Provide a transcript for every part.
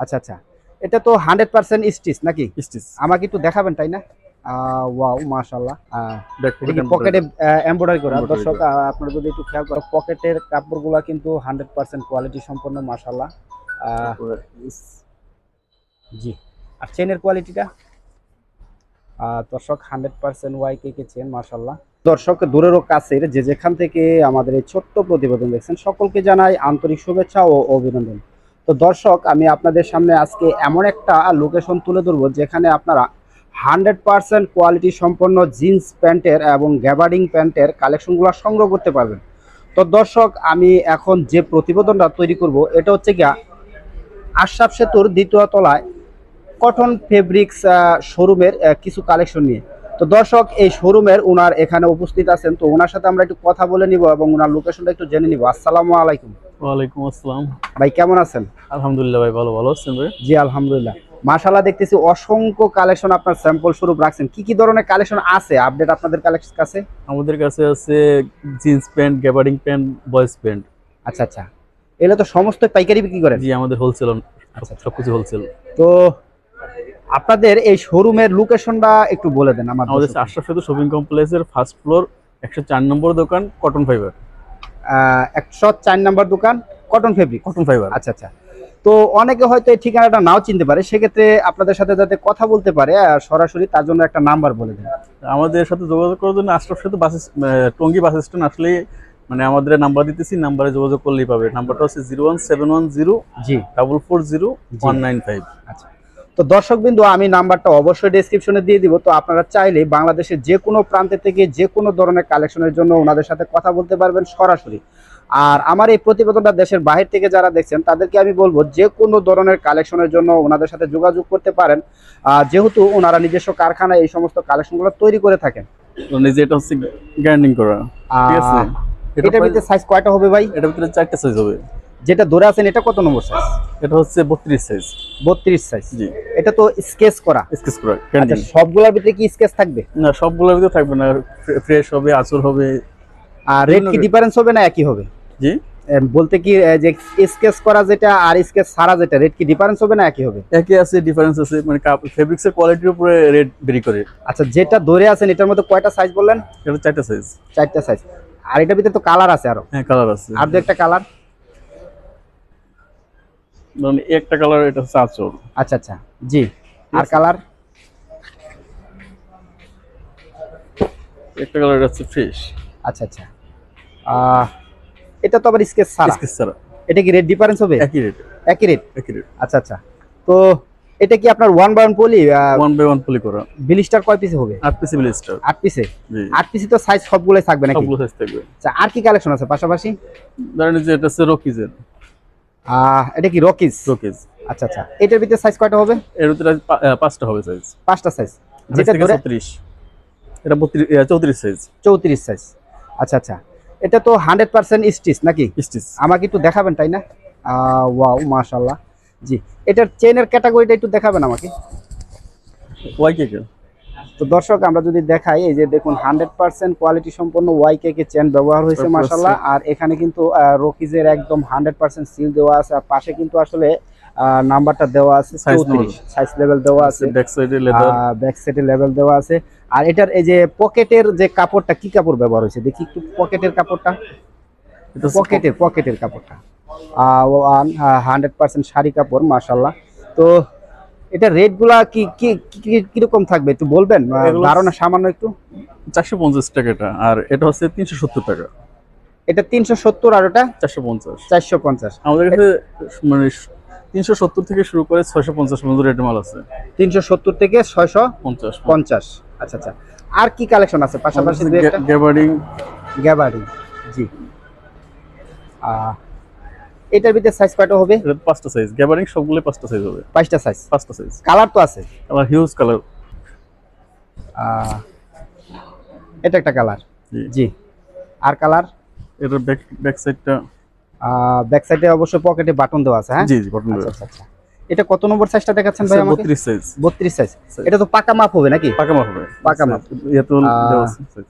আচ্ছা আচ্ছা, এটা তো 100% স্টিচ নাকি? স্টিচ। আমাকে একটু দেখাবেন তাই না? ওয়াও মাশাআল্লাহ। ব্যাক এটা পকেট কি পকেটে এমব্রয়ডারি করা? এমব্রয়ডারি দর্শক করা। আপনারা যদি একটু খেয়াল করেন পকেটের কাপড়গুলা কিন্তু 100% কোয়ালিটি সম্পন্ন মাশাআল্লাহ। তারপরে জি। আর চেনের কোয়ালিটিটা দর্শক 100% ওয়াইকেকে চেন মাশাআল্লাহ। দর্শক দূরেরও কাছের যে যেখান থেকে আমাদের এই ছোট্ট প্রতিবেদন দেখছেন সকলকে জানাই আন্তরিক শুভেচ্ছা ও অভিনন্দন। তো দর্শক আমি আপনাদের সামনে আজকে এমন একটা লোকেশন তুলে ধরবো যেখানে আপনারা 100% কোয়ালিটি সম্পন্ন জিন্স প্যান্টের এবং গ্যাবার্ডিং প্যান্টের কালেকশনগুলো সংগ্রহ করতে পারবেন। তো দর্শক আমি এখন যে প্রতিবেদনটা তৈরি করব এটা হচ্ছে গিয়া আশরাফ সেতুর দ্বিতীয় তলায় কটন ফেব্রিক্স শোরুমের কিছু কালেকশন নিয়ে। তো দর্শক এই শোরুমের ওনার এখানে উপস্থিত আছেন, তো ওনার সাথে আমরা একটু কথা বলে নিব এবং ওনার লোকেশনটা একটু জেনে নিব। আসসালামু আলাইকুম। ওয়ালাইকুম আসসালাম। ভাই কেমন আছেন? আলহামদুলিল্লাহ ভাই, ভালো আছেন ভাই? জি আলহামদুলিল্লাহ। মাশাআল্লাহ, দেখতেছি অসংখ্য কালেকশন আপনার স্যাম্পল স্বরূপ রাখছেন। কি কি ধরনের কালেকশন আছে আপডেট আপনাদের কাছে? আমাদের কাছে আছে jeans pant, gabardine pant, boys pant. আচ্ছা আচ্ছা, এগুলো তো সমস্ত পাইকারি বিক্রি করেন? জি, আমাদের হোলসেল, আচ্ছা আচ্ছা। সবকিছু হোলসেল। তো আপনাদের এই শোরুমের লোকেশনটা একটু বলে দেন আমার। আমাদের আশরাফ সেতু শপিং কমপ্লেক্সের ফার্স্ট ফ্লোর 104 নম্বর দোকান, কটন ফাইবার। 104 নম্বর দোকান, কটন ফেব্রিক। Cotton fibre. আচ্ছা আচ্ছা। তো অনেকে হয়তো এই ঠিকানাটা নাও চিনতে পারে, সেক্ষেত্রে আপনাদের সাথে যাতে কথা বলতে পারে সরাসরি, তার জন্য একটা নাম্বার বলে দেন। আমাদের সাথে যোগাযোগ করার জন্য আশরাফ সেতু টঙ্গী বাস স্ট্যান্ড আসলে মানে আমাদের নাম্বার দিতেছি, নাম্বারে যোগাযোগ করলেই পাবে। নাম্বারটা হচ্ছে 01710 জি 440 195। আচ্ছা। তো দর্শকবৃন্দ আমি নাম্বারটা অবশ্যই ডেসক্রিপশনে দিয়ে দিব, তো আপনারা চাইলে বাংলাদেশের যে কোনো প্রান্তে থেকে যে কোনো ধরনের কালেকশনের জন্য ওনাদের সাথে কথা বলতে পারবেন সরাসরি। আর আমার এই প্রতিবেদনটা দেশের বাহির থেকে যারা দেখছেন তাদেরকে আমি বলবো যে কোনো ধরনের কালেকশনের জন্য ওনাদের সাথে যোগাযোগ করতে পারেন, যেহেতু ওনারা নিজস্ব কারখানায় এই সমস্ত কালেকশনগুলো তৈরি করে থাকেন। নিজে এটা হচ্ছে গ্যারান্ডিং করা, ঠিক আছে? এটার ভিতরে সাইজ কয়টা হবে ভাই? এটার ভিতরে 4টা সাইজ হবে। যেটা ধরে আছেন এটা কত নম্বর সাইজ? এটা হচ্ছে 32 সাইজ। 32 সাইজ। জি। এটা তো স্কেচ করা? স্কেচ করা। আচ্ছা, সবগুলোর ভিতরে কি স্কেচ থাকবে? না, সবগুলোর ভিতরে থাকবে না, ফ্রেশ হবে, আঁচল হবে। আর রেট কি ডিফারেন্স হবে না একই হবে? জি, বলতে কি যে স্কেচ করা যেটা আর স্কেচ ছাড়া যেটা রেট কি ডিফারেন্স হবে না একই হবে? একই আছে, ডিফারেন্স আছে, মানে ফেব্রিক্সের কোয়ালিটির উপরে রেট ভেরি করে। আচ্ছা, যেটা ধরে আছেন এটার মধ্যে কয়টা সাইজ বললেন? এটা 4টা সাইজ। 4টা সাইজ। আর এটার ভিতরে তো কালার আছে আরো? হ্যাঁ, কালার আছে। আর দু একটা কালার? মানে একটা কালার, এটা হচ্ছে আঁচল। আচ্ছা আচ্ছা, জি। আর কালার? একটা কালার হচ্ছে ফ্রেশ। আচ্ছা আচ্ছা। এটা তো আবার স্কেচ ছাড়া? স্কেচ ছাড়া। এটা কি রেট ডিফারেন্স হবে? একই রেট। একই রেট? একই রেট। আচ্ছা আচ্ছা। তো এটা কি আপনার 1 বাই 1 পলি? 1 বাই 1 পলি করা। ব্লিস্টার কয় পিসে হবে? 8 পিস ব্লিস্টার। 8 পিসে? জি। 8 পিসে তো সাইজ সবগুলাই থাকবে নাকি? সবগুলো সাইজ থাকবে। আচ্ছা, আর কি কালেকশন আছে পাশাপাশি? ধরেন যে এটা হচ্ছে রকিজের। এটা কি রকিজ? রকিজ। আচ্ছা আচ্ছা। এটার ভিতরে সাইজ কয়টা হবে? এর ভিতরে 5টা হবে সাইজ। 5টা সাইজ। যেটা ধরে 36, এটা 34 সাইজ। 34 সাইজ। আচ্ছা আচ্ছা। এটা তো 100% স্টিচ নাকি? স্টিচ। আমাকে একটু দেখাবেন তাই না? ওয়াও মাশাআল্লাহ। জি। এটার চেনের ক্যাটাগরিটা একটু দেখাবেন আমাকে। ওয়াইকেকে। তো দর্শক আমরা যদি দেখাই, এই যে দেখুন 100% কোয়ালিটি সম্পন্ন ওয়াইকেকে চেন ব্যবহার হয়েছে মাশাআল্লাহ। আর এখানে কিন্তু রকিজের একদম 100% সিল দেওয়া আছে। আর পাশে কিন্তু আসলে নাম্বারটা দেওয়া আছে 34, সাইজ লেভেল দেওয়া আছে, ব্যাক সাইডে লেদার, ব্যাক সাইডে লেভেল দেওয়া আছে। আর এটার এই যে পকেটের যে কাপড়টা, কি কাপড় ব্যবহার হয়েছে দেখি একটু পকেটের কাপড়টা। এটা পকেটের কাপড়টা 100% শাড়ি কাপড় মাশাআল্লাহ। তো এটা রেট গুলা কি কিরকম থাকবে একটু বলবেন? ধারণা সামান্য একটু। 450 টাকা এটা, আর এটা হচ্ছে 370 টাকা। এটা 370 আর ওটা 450। 450। আমাদের কাছে মানে 370 থেকে শুরু করে 650 পর্যন্ত রেটের মাল আছে। 370 থেকে 650। আচ্ছা আচ্ছা। আর কি কালেকশন আছে পাশাপাশি? গ্যাবার্ডিং। জি। এটার ভিতরে সাইজ কয়টা হবে? এটা 5টা সাইজ। গ্যাবার্ডিং সবগুলো 5টা সাইজ হবে। 5টা সাইজ? 5টা সাইজ। কালার তো আছে? আবার হিউজ কালার। এটা একটা কালার। জি। আর কালার? এটার ব্যাক সাইডটা, ব্যাক সাইডে অবশ্য পকেটে বাটন দেওয়া আছে। হ্যাঁ জি জি, বাটন দেওয়া। আচ্ছা আচ্ছা। এটা কত নম্বর সাইজটা দেখাচ্ছেন ভাই আমাকে? 32 সাইজ। 32 সাইজ। এটা তো পাকা মাপ হবে নাকি? পাকা মাপ হবে। পাকা মাপ। এত দেওয়া আছে সাইজ।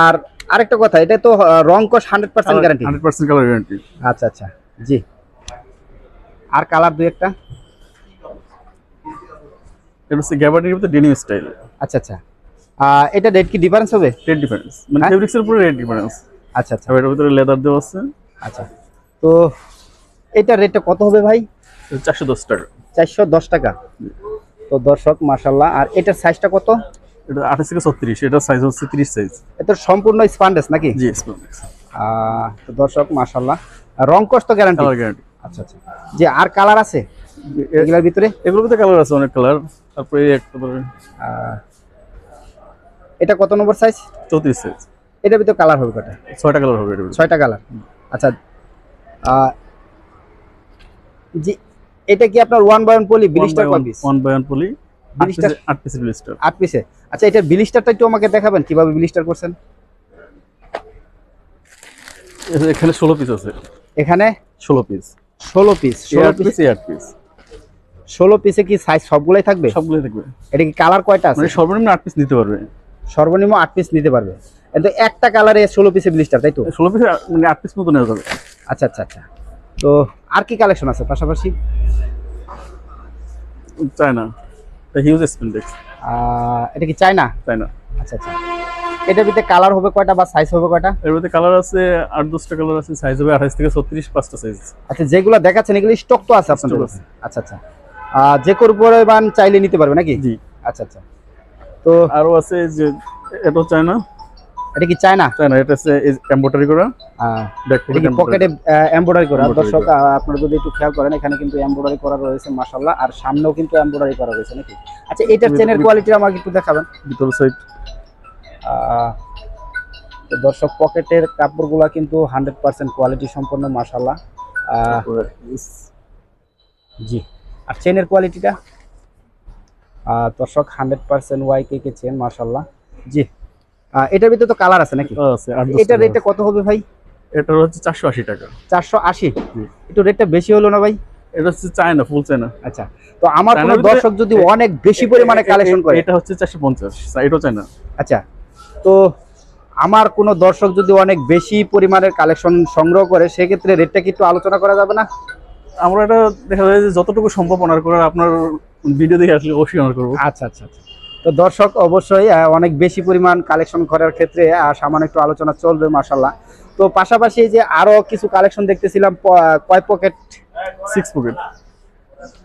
আর আরেকটা কথা, এটা তো রং কস 100% গ্যারান্টি? 100% colour guarantee. আচ্ছা আচ্ছা, জি। আর কালার দুই একটা? এটা হচ্ছে গ্যাবার্ডিনের ভিতরে ডেনিম স্টাইল। আচ্ছা আচ্ছা, এটা রেট কি ডিফারেন্স হবে? রেট ডিফারেন্স মানে হ্যাঁ? ফেব্রিক্সের উপরে রেট ডিফারেন্স। আচ্ছা আচ্ছা এটার ভিতরে লেদার দেওয়া আছে। আচ্ছা, তো এটা রেটটা কত হবে ভাই? 410 টাকা। 410 টাকা। তো দর্শক মাশাআল্লাহ, আর এটার সাইজটা কত? এটা 28 থেকে 36, এটা সাইজ হচ্ছে 30 সাইজ। এটা সম্পূর্ণ স্পান্ডেস নাকি? জি স্পন্ডেক্স। তো দর্শক মাশাআল্লাহ, রং কষ্ট গ্যারান্টি? Colour guarantee. আচ্ছা আচ্ছা, যে আর কালার আছে এগুলোর ভিতরে? এগুলোর ভিতরে কালার আছে অনেক কালার। তারপরে একটা এটা কত নম্বর সাইজ? 34 সাইজ। এটার ভিতরে কালার হবে কয়টা? 6টা কালার হবে এর ভিতরে। 6টা কালার। আচ্ছা, জি, এটা কি আপনার 1 বাই 1 পলি ব্লিস্টার কয় পিস? 1 বাই 1 পলি, ব্লিস্টার 8 পিসের ব্লিস্টার। 8 পিসে। আচ্ছা, এটার ব্লিস্টারটা একটু আমাকে দেখাবেন কিভাবে ব্লিস্টার করছেন? এখানে 16 পিস আছে। এখানে 16 piece. 16 piece. 16 8 piece. Piece 8 piece. 16 পিসে কি সাইজ সবগুলাই থাকবে? সবগুলোই থাকবে। এটা কি কালার কয়টা আছে? মানে সর্বনিম্ন 8 পিস নিতে পারবে। সর্বনিম্ন 8 পিস নিতে পারবে। কিন্তু একটা কালারে 16 পিসে ব্লিস্টার, তাই তো? 16 পিস মানে 8 পিস মতো নেওয়া যাবে। আচ্ছা আচ্ছা আচ্ছা, তো আর কি কালেকশন আছে পাশাপাশি? চায়না, এটা হিউজ স্পেন্ডেক্স। এটা কি চায়না? চায়না। আচ্ছা আচ্ছা, এটার ভিতরে কালার হবে কয়টা বা সাইজ হবে কয়টা? এর মধ্যে কালার আছে 8-10টা কালার আছে, সাইজ হবে 28 থেকে 36, 5টা সাইজ। আচ্ছা, যেগুলো দেখাচ্ছেন এগুলো স্টক তো আছে আপনাদের Stock কাছে? আচ্ছা আচ্ছা, যে কোনো পরিমাণ চাইলে নিতে পারবে নাকি? জি। আচ্ছা আচ্ছা, তো আরো আছে যে এটা চায়না। এটা কি চায়না? চায়না, এটা আছে এমব্রয়ডারি করা। এটা কি পকেটে এমব্রয়ডারি করা? Embroidery দর্শক আপনারা যদি একটু খেয়াল করেন, এখানে কিন্তু এমব্রয়ডারি করা রয়েছে মাশাআল্লাহ, আর সামনেও কিন্তু এমব্রয়ডারি করা রয়েছে নাকি? আচ্ছা, এটার চেনের কোয়ালিটি আমাকে একটু দেখাবেন? ভিতর সাইড তো দর্শক, পকেটের কাপড়গুলা কিন্তু 100% কোয়ালিটি সম্পন্ন মাশাআল্লাহ। জি, আর চেনের কোয়ালিটিটা দর্শক 100% ওয়াইকে চেন মাশাআল্লাহ। জি, এটার ভিতরে তো কালার আছে নাকি? আছে 8-10 এটার রেটটা কত হবে ভাই? এটা হচ্ছে 480 টাকা। 480? জি। একটু রেটটা বেশি হলো না ভাই? এটা হচ্ছে চায়না, ফুল চায়না। আচ্ছা, তো আমার কোনো চায়নার ভিতরে দর্শক যদি অনেক বেশি পরিমাণে কালেকশন করে? এটা হচ্ছে 450, এটাও চায়না। আচ্ছা, তো আমার কোনো দর্শক যদি অনেক বেশি পরিমাণের কালেকশন সংগ্রহ করে, সেক্ষেত্রে রেটটা কি একটু আলোচনা করা যাবে না? আমরা এটা দেখা যায় যে যতটুকু সম্ভব অনার করার, আপনার ভিডিও দেখে আসলে অবশ্যই অনার করবো। আচ্ছা আচ্ছা আচ্ছা, তো দর্শক অবশ্যই অনেক বেশি পরিমাণ কালেকশন করার ক্ষেত্রে সামান্য একটু আলোচনা চলবে মাশাআল্লাহ। তো পাশাপাশি যে আরো কিছু কালেকশন দেখতেছিলাম, কয় পকেট? 6 পকেট।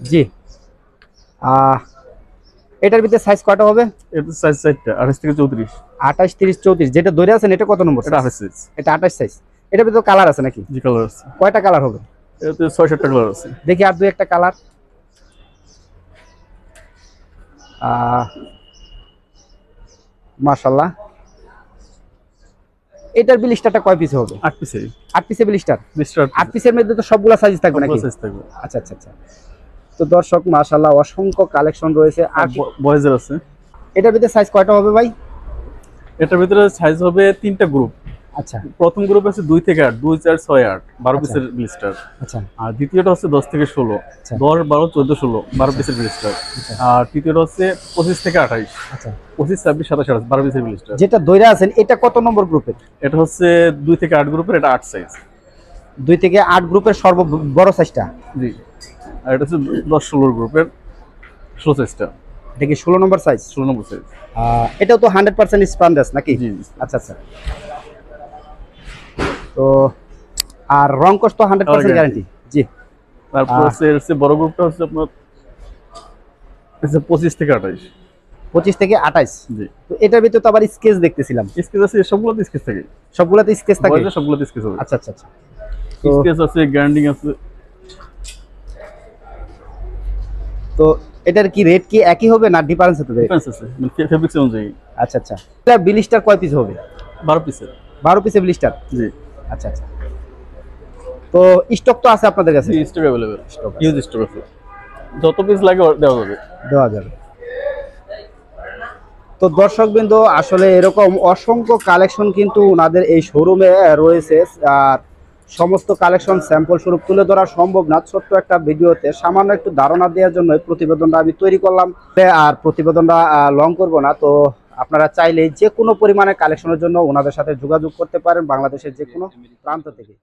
জি, এটার ভিতরে সাইজ কয়টা হবে? এটা সাইজ 4টা, 28 থেকে 34। 28, 30, 34, যেটা ধরে আছেন এটা কত নম্বর? এটা 28 সাইজ। এটা 28 সাইজ। এটার ভিতরে কালার আছে নাকি? জি, কালার আছে। কয়টা কালার হবে? এটাতে 6-7টা কালার আছে। দেখি আর দুই একটা কালার। মাশাআল্লাহ, এটার ব্লিস্টারটা কয় পিস হবে? 8 পিসে। 8 পিসে ব্লিস্টার? 8 8 পিসের মধ্যে তো সবগুলা সাইজ থাকবে নাকি? সাইজ থাকবে। আচ্ছা আচ্ছা আচ্ছা, তো দর্শক মাশাআল্লাহ অসংখ্য কালেকশন রয়েছে। আর বয়েজের আছে। এটার ভিতরে সাইজ কয়টা হবে ভাই? এটার ভিতরে সাইজ হবে 3টা গ্রুপ। আচ্ছা, প্রথম গ্রুপ আছে 2 থেকে 8, 2, 4, 6, 8, 12 পিসের ব্লিস্টার। আচ্ছা আর দ্বিতীয়টা হচ্ছে 10 থেকে 16, আচ্ছা। 10, 12, 14, 16, 12 পিসের ব্লিস্টার। আচ্ছা। আর তৃতীয়টা হচ্ছে 25 থেকে 28, আচ্ছা, 25, 26, 27, 28, 12 পিসের ব্লিস্টার। যেটা দইরা আছেন এটা কত নম্বর গ্রুপের? এটা হচ্ছে 2 থেকে 8 গ্রুপের, এটা 8 সাইজ। 2 থেকে 8 গ্রুপের সর্ব বড় সাইজটা? জি। আর এটা হচ্ছে 10, 16 গ্রুপের 16 সাইজটা। এটা কি 16 নম্বর সাইজ? 16 নম্বর সাইজ। এটাও তো 100% স্পান্ডেস নাকি? জি। আচ্ছা আচ্ছা, তো আর রং কষ্ট 100% গ্যারান্টি? জি। তারপর হচ্ছে বড় গ্রুপটা হচ্ছে আপনার 25 থেকে 28। 25 থেকে 28? জি। তো এটার ভিতরে তো আবার স্কেচ দেখতেছিলাম। স্কেচ আছে, সবগুলোতে স্কেচ থাকে। সবগুলাতে স্কেচ থাকে? সবগুলোতে স্কেচ হবে। আচ্ছা আচ্ছা আচ্ছা। স্কেচ আছে, গ্রাইন্ডিং আছে। তো এটার কি রেট কি একই হবে না ডিফারেন্স হতে পারে? ডিফারেন্স আছে, মানে ফেব্রিক্স অনুযায়ী। আচ্ছা আচ্ছা, এটা ব্লিস্টার কয় পিস হবে? 12 পিসের। 12 পিসে ব্লিস্টার? জি। আচ্ছা আচ্ছা, তো স্টক তো আছে আপনাদের কাছে? স্টক अवेलेबल, হিউজ স্টক আছে। যত পিস লাগে দেওয়া যাবে। তো দর্শকবৃন্দ, আসলে এরকম অসংখ্য কালেকশন কিন্তু ওনাদের এই শোরুমে রয়েছে। আর সমস্ত কালেকশন স্যাম্পল স্বরূপ তুলে ধরা সম্ভব না ছোট্ট একটা ভিডিওতে। সামান্য একটু ধারণা দেওয়ার জন্য প্রতিবেদনটা আমি তৈরি করলাম। আর প্রতিবেদনটা লং করব না। তো আপনারা চাইলে যে কোনো পরিমাণে কালেকশনের জন্য ওনাদের সাথে যোগাযোগ করতে পারেন বাংলাদেশের যে কোনো প্রান্ত থেকে।